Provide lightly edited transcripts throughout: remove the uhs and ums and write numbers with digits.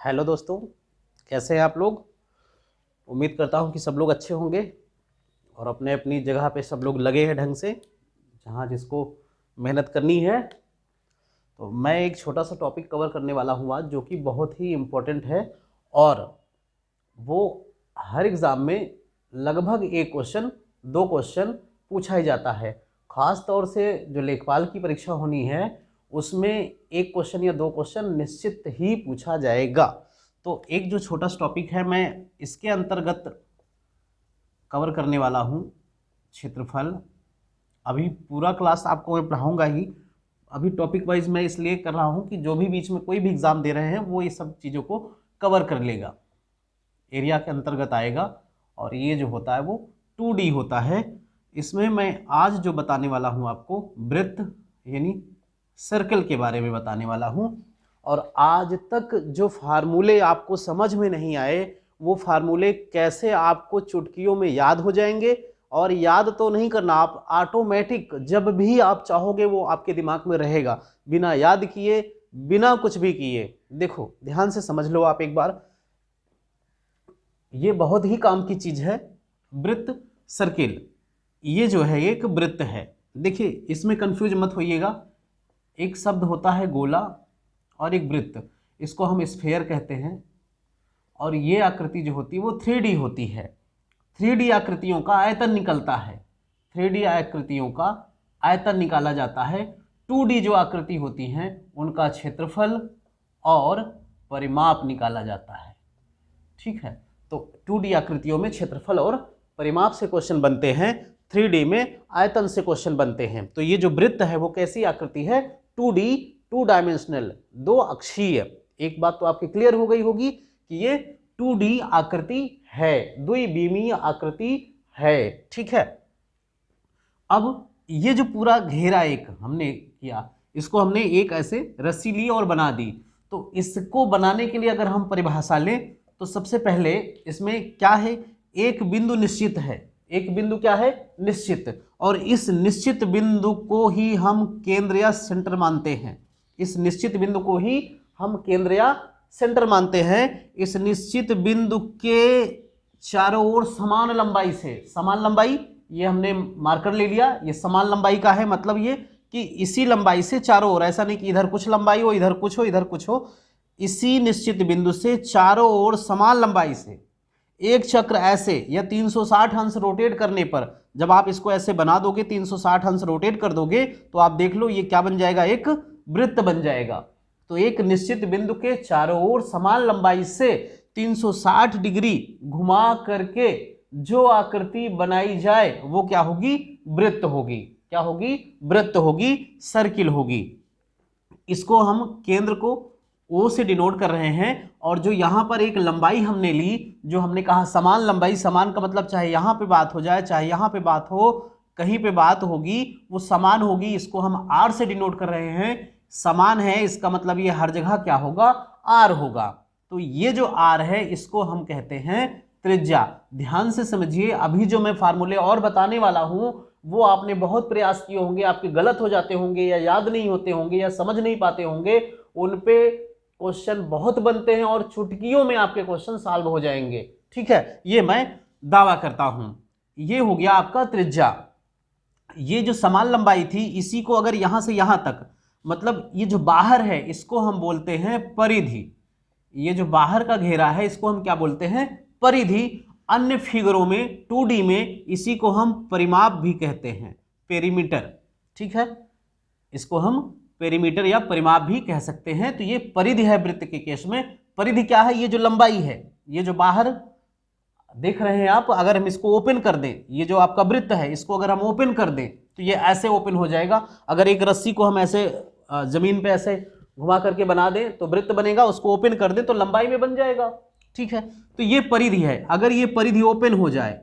Hello दोस्तों, कैसे हैं आप लोग। उम्मीद करता हूं कि सब लोग अच्छे होंगे और अपने अपनी जगह पे सब लोग लगे हैं ढंग से, जहां जिसको मेहनत करनी है। तो मैं एक छोटा सा टॉपिक कवर करने वाला हूं आज, जो कि बहुत ही इम्पोर्टेंट है और वो हर एग्ज़ाम में लगभग एक क्वेश्चन दो क्वेश्चन पूछा ही जाता है। ख़ास तौर से जो लेखपाल की परीक्षा होनी है उसमें एक क्वेश्चन या दो क्वेश्चन निश्चित ही पूछा जाएगा। तो एक जो छोटा सा टॉपिक है मैं इसके अंतर्गत कवर करने वाला हूँ, क्षेत्रफल। अभी पूरा क्लास आपको मैं पढ़ाऊँगा ही, अभी टॉपिक वाइज मैं इसलिए कर रहा हूँ कि जो भी बीच में कोई भी एग्ज़ाम दे रहे हैं वो ये सब चीज़ों को कवर कर लेगा, एरिया के अंतर्गत आएगा। और ये जो होता है वो 2D होता है। इसमें मैं आज जो बताने वाला हूँ आपको वृत्त यानी सर्कल के बारे में बताने वाला हूँ। और आज तक जो फार्मूले आपको समझ में नहीं आए वो फार्मूले कैसे आपको चुटकियों में याद हो जाएंगे। और याद तो नहीं करना, आप ऑटोमेटिक जब भी आप चाहोगे वो आपके दिमाग में रहेगा, बिना याद किए बिना कुछ भी किए। देखो ध्यान से समझ लो आप एक बार, ये बहुत ही काम की चीज है। वृत्त सर्किल, ये जो है एक वृत्त है। देखिए इसमें कंफ्यूज मत होइएगा, एक शब्द होता है गोला और एक वृत्त, इसको हम स्फेयर कहते हैं। और ये आकृति जो होती है वो 3D होती है। 3D आकृतियों का आयतन निकलता है, 3D आकृतियों का आयतन निकाला जाता है। 2D जो आकृति होती हैं उनका क्षेत्रफल और परिमाप निकाला जाता है। ठीक है, तो 2D आकृतियों में क्षेत्रफल और परिमाप से क्वेश्चन बनते हैं, 3D में आयतन से क्वेश्चन बनते हैं। तो ये जो वृत्त है वो कैसी आकृति है, 2D, 2 डायमेंशनल, दो अक्षीय। एक बात तो आपकी क्लियर हो गई होगी कि ये 2D आकृति है, द्विविमीय आकृति है। ठीक है, अब ये जो पूरा घेरा एक हमने किया, इसको हमने एक ऐसे रस्सी ली और बना दी। तो इसको बनाने के लिए अगर हम परिभाषा लें तो सबसे पहले इसमें क्या है, एक बिंदु निश्चित है। एक बिंदु क्या है, निश्चित। और इस निश्चित बिंदु को ही हम केंद्र या सेंटर मानते हैं। इस निश्चित बिंदु को ही हम केंद्र या सेंटर मानते हैं। इस निश्चित बिंदु के चारों ओर समान लंबाई से, समान लंबाई ये हमने मार्कर ले लिया, ये समान लंबाई का है। मतलब ये कि इसी लंबाई से चारों ओर, ऐसा नहीं कि इधर कुछ लंबाई हो इधर कुछ हो इधर कुछ हो, इसी निश्चित बिंदु से चारों ओर समान लंबाई से एक चक्र ऐसे या 360 अंश रोटेट करने पर, जब आप इसको ऐसे बना दोगे 360 अंश रोटेट कर दोगे तो आप देख लो ये क्या बन जाएगा, एक वृत्त बन जाएगा। तो एक निश्चित बिंदु के चारों ओर समान लंबाई से 360 डिग्री घुमा करके जो आकृति बनाई जाए वो क्या होगी, वृत्त होगी। क्या होगी, वृत्त होगी, सर्किल होगी। इसको हम केंद्र को O से डिनोट कर रहे हैं। और जो यहां पर एक लंबाई हमने ली, जो हमने कहा समान लंबाई, समान का मतलब चाहे यहां पे बात हो जाए चाहे यहां पे बात हो, कहीं पे बात होगी वो समान होगी। इसको हम R से डिनोट कर रहे हैं। समान है इसका मतलब ये हर जगह क्या होगा, R होगा। तो ये जो R है इसको हम कहते हैं त्रिज्या। ध्यान से समझिए, अभी जो मैं फार्मूले और बताने वाला हूं वो आपने बहुत प्रयास किए होंगे, आपके गलत हो जाते होंगे या याद नहीं होते होंगे या समझ नहीं पाते होंगे, उन पे क्वेश्चन बहुत बनते हैं और चुटकियों में आपके क्वेश्चन सॉल्व हो जाएंगे। ठीक है, ये मैं दावा करता हूं। ये हो गया आपका त्रिज्या। ये जो समान लंबाई थी इसी को अगर यहां से यहां तक, मतलब ये जो बाहर है इसको हम बोलते हैं परिधि। ये जो बाहर का घेरा है इसको हम क्या बोलते हैं, परिधि। अन्य फिगरों में 2D में इसी को हम परिमाप भी कहते हैं, पेरीमीटर। ठीक है, इसको हम पेरीमीटर या परिमाप भी कह सकते हैं। तो ये परिधि है वृत्त के केस में। परिधि क्या है, ये जो लंबाई है, ये जो बाहर देख रहे हैं आप, अगर हम इसको ओपन कर दें, ये जो आपका वृत्त है इसको अगर हम ओपन कर दें तो ये ऐसे ओपन हो जाएगा। अगर एक रस्सी को हम ऐसे जमीन पे ऐसे घुमा करके बना दें तो वृत्त बनेगा, उसको ओपन कर दें तो लंबाई में बन जाएगा। ठीक है, तो ये परिधि है। अगर ये परिधि ओपन हो जाए,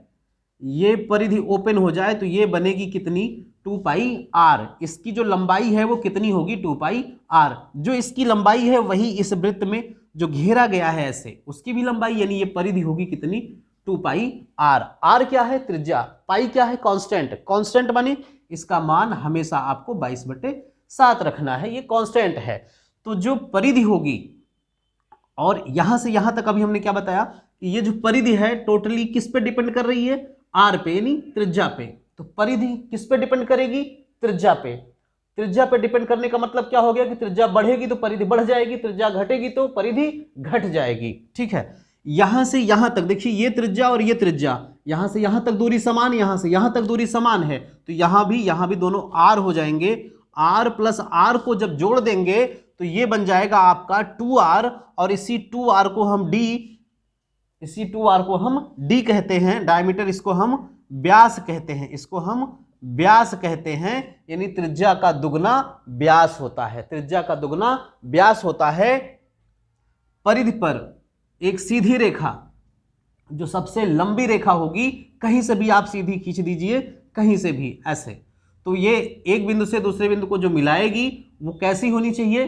ये परिधि ओपन हो जाए तो ये बनेगी कितनी, 2πr। इसकी जो लंबाई है वो कितनी होगी, 2πr। जो इसकी लंबाई है वही इस वृत्त में जो घेरा गया है ऐसे, उसकी भी लंबाई, यानी ये परिधि होगी कितनी, 2πr। r क्या है, त्रिज्या। पाई क्या है, कांस्टेंट। कांस्टेंट माने इसका मान हमेशा आपको 22/7 रखना है, ये कांस्टेंट है। तो जो परिधि होगी और यहां से यहां तक अभी हमने क्या बताया कि ये जो परिधि है टोटली किस पे डिपेंड कर रही है, आर पे यानी त्रिज्या पे। तो परिधि किस पे डिपेंड करेगी, त्रिज्या पे। त्रिज्या पे डिपेंड करने का मतलब क्या हो गया कि त्रिज्या बढ़ेगी तो परिधि बढ़ जाएगी, त्रिज्या घटेगी तो परिधि घट जाएगी। ठीक है, यहां से यहां तक देखिए ये त्रिज्या और ये त्रिज्या, यहां से यहां तक दूरी समान, यहां से यहां तक दूरी समान है, तो यहां भी दोनों आर हो जाएंगे। आर प्लस आर को जब जोड़ देंगे तो ये बन जाएगा आपका 2r, और इसी 2r को हम d कहते हैं, डायमीटर इसको हम व्यास कहते हैं, इसको हम व्यास कहते हैं, यानी त्रिज्या का दुगना व्यास होता है, त्रिज्या का दुगना व्यास होता है। परिधि पर एक सीधी रेखा, जो सबसे लंबी रेखा होगी, कहीं से भी आप सीधी खींच दीजिए, कहीं से भी ऐसे, तो ये एक बिंदु से दूसरे बिंदु को जो मिलाएगी वो कैसी होनी चाहिए,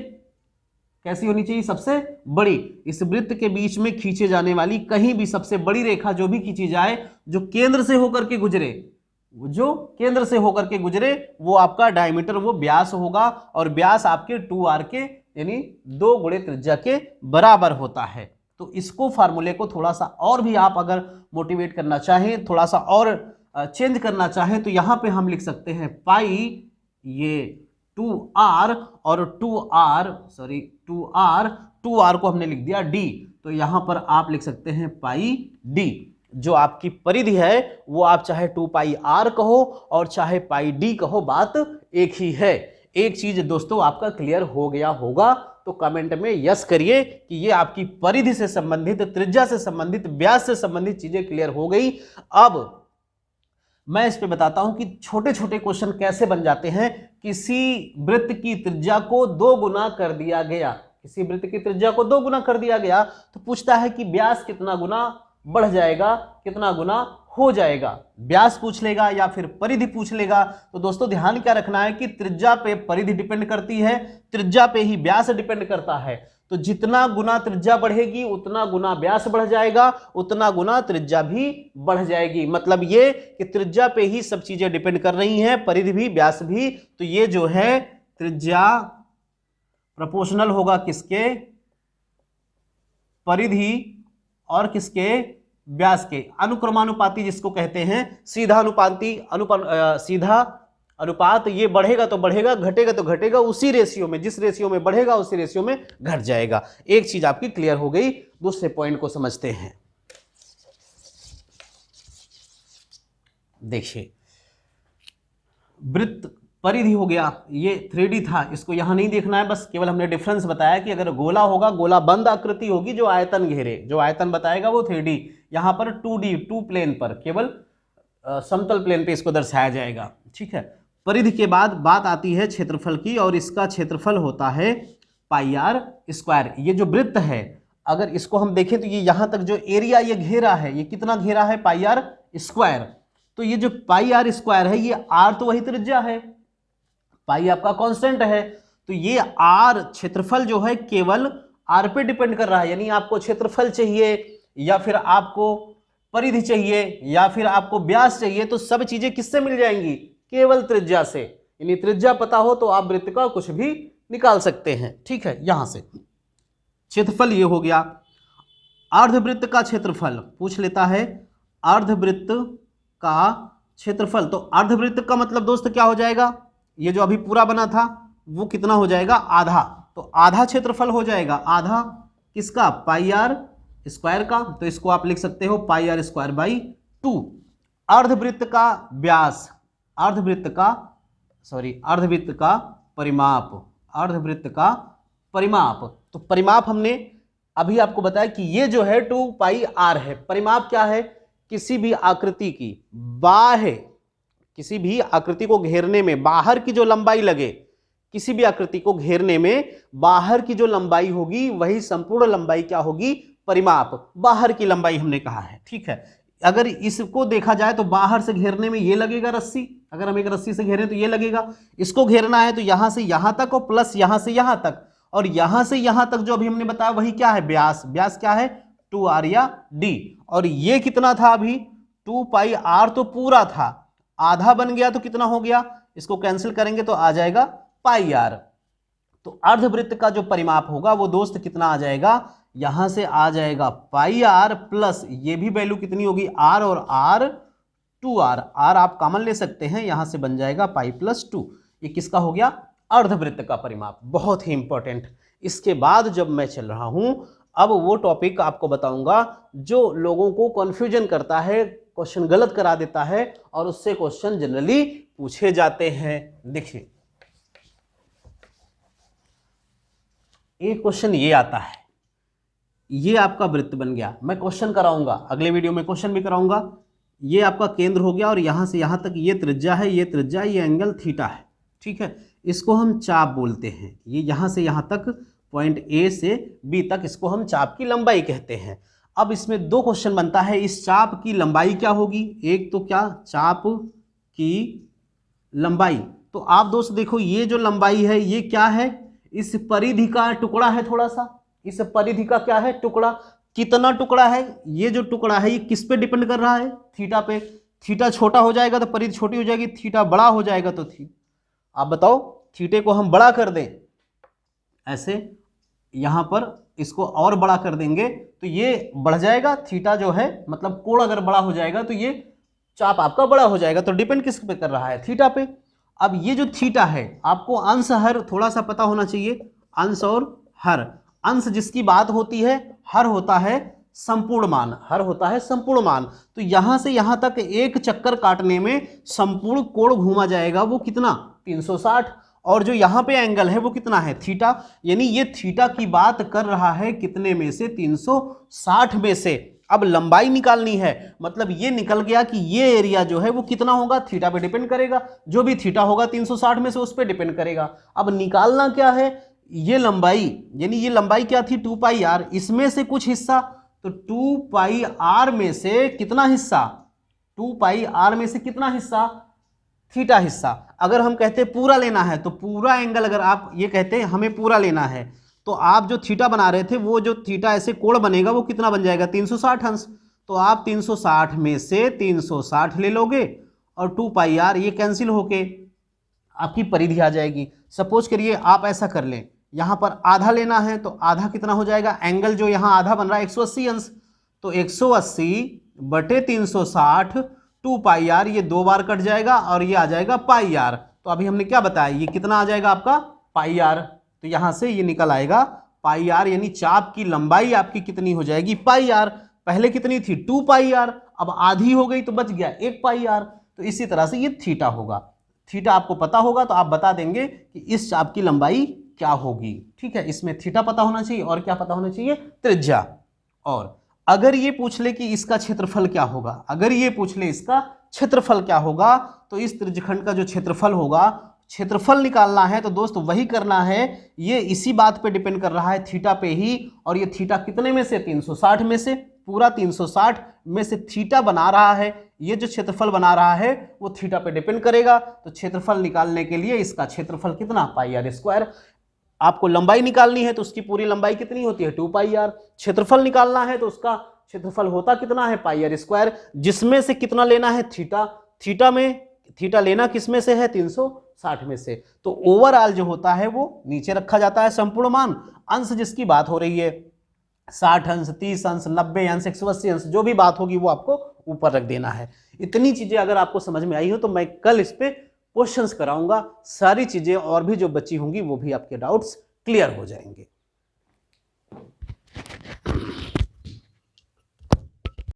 कैसी होनी चाहिए, सबसे बड़ी। इस वृत्त के बीच में खींचे जाने वाली कहीं भी सबसे बड़ी रेखा जो भी खींची जाए, जो केंद्र से होकर के गुजरे, जो केंद्र से होकर के गुजरे, वो आपका डायमीटर, वो व्यास होगा, और व्यास आपके 2r के यानी 2 गुणे त्रिज्या के बराबर होता है। तो इसको फार्मूले को थोड़ा सा और भी आप अगर मोटिवेट करना चाहें, थोड़ा सा और चेंज करना चाहें, तो यहां पे हम लिख सकते हैं पाई, ये 2r और 2r को हमने लिख दिया d, तो यहां पर आप लिख सकते हैं पाई d। जो आपकी परिधि है वो आप चाहे 2 पाई r कहो और चाहे पाई d कहो, बात एक ही है। एक चीज दोस्तों आपका क्लियर हो गया होगा, तो कमेंट में यस करिए कि ये आपकी परिधि से संबंधित, त्रिज्या से संबंधित, व्यास से संबंधित चीजें क्लियर हो गई। अब मैं इस पे बताता हूं कि छोटे छोटे क्वेश्चन कैसे बन जाते हैं। किसी वृत्त की त्रिज्या को 2 गुना कर दिया गया, किसी वृत्त की त्रिज्या को 2 गुना कर दिया गया, तो पूछता है कि व्यास कितना गुना बढ़ जाएगा, कितना गुना हो जाएगा, व्यास पूछ लेगा या फिर परिधि पूछ लेगा। तो दोस्तों ध्यान क्या रखना है कि त्रिज्या पे परिधि डिपेंड करती है, त्रिज्या पे ही व्यास डिपेंड करता है। तो जितना गुना त्रिज्या बढ़ेगी उतना गुना व्यास बढ़ जाएगा, उतना गुना त्रिज्या भी बढ़ जाएगी। मतलब ये कि त्रिज्या पे ही सब चीजें डिपेंड कर रही हैं, परिधि भी व्यास भी। तो ये जो है त्रिज्या प्रोपोर्शनल होगा किसके, परिधि और किसके, व्यास के। अनुक्रमानुपाती जिसको कहते हैं, सीधा अनुपात, ये बढ़ेगा तो बढ़ेगा, घटेगा तो घटेगा, उसी रेशियो में, जिस रेशियो में बढ़ेगा उसी रेशियो में घट जाएगा। एक चीज आपकी क्लियर हो गई। दूसरे पॉइंट को समझते हैं। देखिए वृत्त परिधि हो गया, ये 3D था, इसको यहां नहीं देखना है, बस केवल हमने डिफरेंस बताया कि अगर गोला होगा, गोला बंद आकृति होगी जो आयतन घेरे, जो आयतन बताएगा वो 3D, यहां पर 2D, 2 प्लेन पर, केवल समतल प्लेन पे इसको दर्शाया जाएगा। ठीक है, परिधि के बाद बात आती है क्षेत्रफल की, और इसका क्षेत्रफल होता है पाई आर स्क्वायर। ये जो वृत्त है, अगर इसको हम देखें तो ये यहां तक जो एरिया ये घेरा है, ये कितना घेरा है, पाई आर स्क्वायर। तो ये जो पाई आर स्क्वायर है, ये आर तो वही त्रिज्या है, पाई आपका कांस्टेंट है, तो ये आर क्षेत्रफल जो है केवल आर पे डिपेंड कर रहा है। यानी आपको क्षेत्रफल चाहिए या फिर आपको परिधि चाहिए या फिर आपको व्यास चाहिए, तो सब चीजें किससे मिल जाएंगी, केवल त्रिज्या से। यानी त्रिज्या पता हो तो आप वृत्त का कुछ भी निकाल सकते हैं। ठीक है, यहां से क्षेत्रफल ये हो गया। अर्धवृत्त का क्षेत्रफल पूछ लेता है, अर्धवृत्त का क्षेत्रफल। तो अर्धवृत्त का मतलब दोस्त क्या हो जाएगा, ये जो अभी पूरा बना था वो कितना हो जाएगा, आधा। तो आधा क्षेत्रफल हो जाएगा, आधा किसका, पाई आर स्क्वायर का। तो इसको आप लिख सकते हो पाई आर स्क्वायर बाई 2। अर्धवृत्त का व्यास, अर्धवृत्त का परिमाप, अर्धवृत्त का परिमाप। तो परिमाप हमने अभी आपको बताया कि ये जो है 2 पाई आर है। परिमाप क्या है, किसी भी आकृति की बाह्य, किसी भी आकृति को घेरने में बाहर की जो लंबाई लगे, किसी भी आकृति को घेरने में बाहर की जो लंबाई होगी वही संपूर्ण लंबाई क्या होगी, परिमाप। बाहर की लंबाई हमने कहा है। ठीक है, अगर इसको देखा जाए तो बाहर से घेरने में ये लगेगा रस्सी, अगर हम एक रस्सी से घेरें तो ये लगेगा। इसको घेरना है तो यहां से यहां तक और प्लस यहां से यहां तक, और यहां से यहां तक जो अभी हमने बताया वही क्या है, व्यास। व्यास क्या है, 2r या d। और ये कितना था अभी, 2 पाई r तो पूरा था, आधा बन गया तो कितना हो गया, इसको कैंसिल करेंगे तो आ जाएगा पाई आर। तो अर्धवृत्त का जो परिमाप होगा वो दोस्त कितना आ जाएगा, यहां से आ जाएगा पाई आर प्लस ये भी वैल्यू कितनी होगी आर और आर 2r, आर आप कॉमन ले सकते हैं, यहां से बन जाएगा पाई प्लस 2। ये किसका हो गया? अर्धवृत्त का परिमाप, बहुत ही इंपॉर्टेंट। इसके बाद जब मैं चल रहा हूं, अब वो टॉपिक आपको बताऊंगा जो लोगों को कंफ्यूजन करता है, क्वेश्चन गलत करा देता है और उससे क्वेश्चन जनरली पूछे जाते हैं। देखिए एक क्वेश्चन ये आता है, ये आपका वृत्त बन गया, मैं क्वेश्चन कराऊंगा, अगले वीडियो में क्वेश्चन भी कराऊंगा। ये आपका केंद्र हो गया और यहां से यहां तक ये त्रिज्या है, ये त्रिज्या, ये एंगल थीटा है, ठीक है। इसको हम चाप बोलते हैं। ये यहां से यहां तक पॉइंट ए से बी तक, इसको हम चाप की लंबाई कहते हैं। अब इसमें दो क्वेश्चन बनता है, इस चाप की लंबाई क्या होगी? एक तो क्या, चाप की लंबाई। तो आप दोस्त देखो ये जो लंबाई है ये क्या है? इस परिधि का टुकड़ा है, थोड़ा सा इस परिधि का क्या है? टुकड़ा। कितना टुकड़ा है? ये जो टुकड़ा है ये किस पे डिपेंड कर रहा है? थीटा पे। थीटा छोटा हो जाएगा तो परिधि छोटी हो जाएगी, थीटा बड़ा हो जाएगा तो आप बताओ, थीटे को हम बड़ा कर दें ऐसे, यहां पर इसको और बड़ा कर देंगे तो ये बढ़ जाएगा, थीटा जो है मतलब कोण अगर बड़ा हो जाएगा तो ये चाप आपका बड़ा हो जाएगा। तो डिपेंड किस पे कर रहा है? थीटा पे। अब ये जो थीटा है, आपको अंश हर थोड़ा सा पता होना चाहिए, अंश और हर। अंश जिसकी बात होती है, हर होता है संपूर्ण मान, हर होता है संपूर्ण मान। तो यहां से यहां तक एक चक्कर काटने में संपूर्ण कोण घूमा जाएगा, वो कितना? 360। और जो यहां पे एंगल है वो कितना है? थीटा। यानी ये थीटा की बात कर रहा है कितने में से? 360 में से। अब लंबाई निकालनी है, मतलब ये निकल गया कि ये एरिया जो है वो कितना होगा? थीटा पे डिपेंड करेगा, जो भी थीटा होगा 360 में से उस पे डिपेंड करेगा। अब निकालना क्या है? ये लंबाई, यानी ये लंबाई क्या थी? 2 पाई आर, इसमें से कुछ हिस्सा, तो 2 पाई आर में से कितना हिस्सा? 2 पाई आर में से कितना हिस्सा? थीटा हिस्सा। अगर हम कहते पूरा लेना है तो पूरा एंगल, अगर आप ये कहते हैं हमें पूरा लेना है तो आप जो थीटा बना रहे थे वो जो थीटा ऐसे कोण बनेगा वो कितना बन जाएगा? 360 अंश। तो आप 360 में से 360 ले लोगे और 2 पाई आर ये कैंसिल होके आपकी परिधि आ जाएगी। सपोज करिए आप ऐसा कर लें, यहां पर आधा लेना है तो आधा कितना हो जाएगा? एंगल जो यहां आधा बन रहा है 180 अंश, तो 180 बटे 360 2 पाई आर, ये 2 बार कट जाएगा और ये आ जाएगा पाई आर। तो अभी हमने क्या बताया, ये कितना आ जाएगा आपका? पाई आर। तो यहां से ये निकल आएगा पाई आर, यानी चाप की लंबाई आपकी कितनी हो जाएगी? पाई आर। पहले कितनी थी? 2 पाई आर, अब आधी हो गई तो बच गया 1 पाई आर। तो इसी तरह से ये थीटा होगा। थीटा आपको पता होगा तो आप बता देंगे कि इस चाप की लंबाई क्या होगी, ठीक है। इसमें थीटा पता होना चाहिए और क्या पता होना चाहिए? त्रिज्या। और अगर ये पूछ ले कि इसका क्षेत्रफल क्या होगा, अगर ये पूछ ले इसका क्षेत्रफल क्या होगा, तो इस त्रिज्यखंड का जो क्षेत्रफल होगा, क्षेत्रफल निकालना है तो दोस्त वही करना है, ये इसी बात पे डिपेंड कर रहा है, थीटा पे ही। और ये थीटा कितने में से? 360 में से। पूरा 360 में से थीटा बना रहा है, ये जो क्षेत्रफल बना रहा है वो थीटा पे डिपेंड करेगा। तो क्षेत्रफल निकालने के लिए इसका क्षेत्रफल कितना? पाई आर स्क्वायर। आपको लंबाई निकालनी है तो उसकी पूरी लंबाई कितनी होती है? 2 पाई आर। क्षेत्रफल निकालना है तो उसका क्षेत्रफल होता कितना है? पाई आर स्क्वायर। जिसमें से कितना लेना है? थीटा। थीटा में थीटा लेना किस में से है? 360 में से। तो ओवरऑल जो होता है वो नीचे रखा जाता है संपूर्ण मान। अंश जिसकी बात हो रही है 60 अंश, 30 अंश, 90 अंश, 180 अंश, जो भी बात होगी वो आपको ऊपर रख देना है। इतनी चीजें अगर आपको समझ में आई हो तो मैं कल इस पे क्वेश्चंस कराऊंगा। सारी चीजें और भी जो बची होंगी वो भी आपके डाउट्स क्लियर हो जाएंगे।